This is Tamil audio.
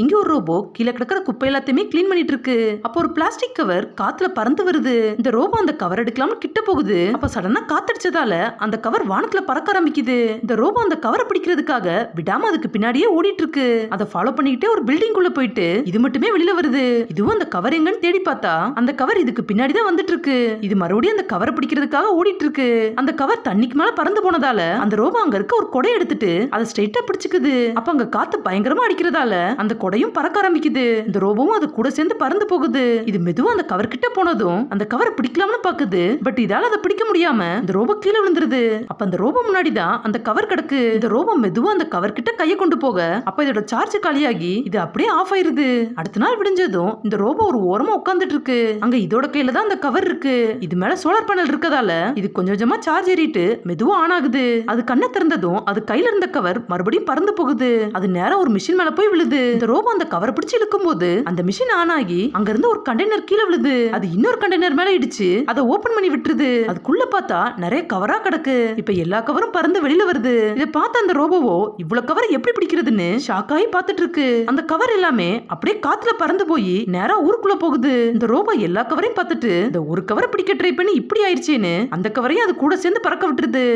இங்க ஒரு ரோபோ கீழே கிடக்கிற குப்பை எல்லாத்தையுமே கிளீன் பண்ணிட்டு இருக்கு. அப்போ ஒரு பிளாஸ்டிக் கவர் காத்துல பறந்து வருது. இந்த ரோபோ அந்த கவர் எடுக்கலாம்னு கிட்ட போகுது. அப்ப சடனா காத்தடிச்சதால அந்த கவர் வானத்துல பறக்க ஆரம்பிக்குது. இந்த ரோபோ அந்த கவரை பிடிக்கிறதுக்காக விடாம அதுக்கு பின்னாடியே ஓடிட்டு இருக்கு. அதை ஃபாலோ பண்ணிக்கிட்டே ஒரு பில்டிங் குள்ள போயிட்டு இது மட்டுமே வெளியில வருது. இதுவும் அந்த கவர் எங்கன்னு தேடி பார்த்தா அந்த கவர் இதுக்கு பின்னாடி தான் வந்துட்டு இருக்கு. இது மறுபடியும் அந்த கவரை பிடிக்கிறதுக்காக ஓடிட்டு இருக்கு. அந்த கவர் தண்ணிக்கு மேல பறந்து போனதால அந்த ரோபோ அங்க இருக்க ஒரு கொடை எடுத்துட்டு அதை ஸ்ட்ரைட்டா பிடிச்சுக்குது. அப்ப அங்க காத்து பயங்கரமா அடிக்கிறதால அந்த கொடையும் பறக்க ஆரம்பிக்குது. இந்த ரோபோவும் அது கூட சேர்ந்து பறந்து போகுது. இது மெதுவா அந்த கவர் கிட்ட போனதும் அந்த கவரை பிடிக்கலாம்னு பாக்குது. பட் இதால அதை பிடிக்க முடியாம இந்த ரோபோ கீழே விழுந்துருது. அப்ப அந்த ரோபோ முன்னாடி தான் அந்த கவர் கிடக்கு. இந்த ரோபோ மெதுவா அந்த கவர் கிட்ட கையை கொண்டு போக அப்ப இதோட சார்ஜ் காலியாகி இது அப்படியே ஆஃப் ஆயிருது. அடுத்த நாள் விடிஞ்சதும் இந்த ரோபோ ஒரு ஓரமா உட்கார்ந்துட்டு இருக்கு. அங்க இதோட கையில தான் அந்த கவர் இருக்கு. இது மேல சோலார் பேனல் இருக்கதால இது கொஞ்சம் கொஞ்சமா சார்ஜ் ஏறிட்டு மெதுவா ஆன் ஆகுது. அது கண்ணை திறந்ததும் அது கையில இருந்த கவர் மறுபடியும் பறந்து போகுது. அது நேரா ஒரு மிஷின் மேல போய் விழுது. இந்த ரோபோ அந்த கவரை பிடிச்சு இழுக்கும் போது அந்த மிஷின் ஆன் ஆகி அங்க இருந்து ஒரு கண்டெய்னர் கீழே விழுது. அது இன்னொரு கண்டெய்னர் மேல இடிச்சு அதை ஓபன் பண்ணி விட்டுருது. அதுக்குள்ள பார்த்தா நிறைய கவரா கிடக்கு. இப்ப எல்லா கவரும் பறந்து வெளியில வருது. இதை பார்த்த அந்த ரோபோவோ இவ்வளவு கவர் எப்படி பிடிக்கிறதுன்னு ஷாக் ஆகி பார்த்துட்டு இருக்கு. அந்த கவர் எல்லாமே அப்படியே காத்துல பறந்து போய் நேரா ஊருக்குள்ள போகுது. இந்த ரோபோ எல்லா கவரையும் பார்த்துட்டு இந்த ஒரு கவரை பிடிக்க ட்ரை பண்ணி இப்படி ஆயிடுச்சேன்னு அந்த கவரையும் அது கூட சேர்ந்து பறக்க விட்டுருது.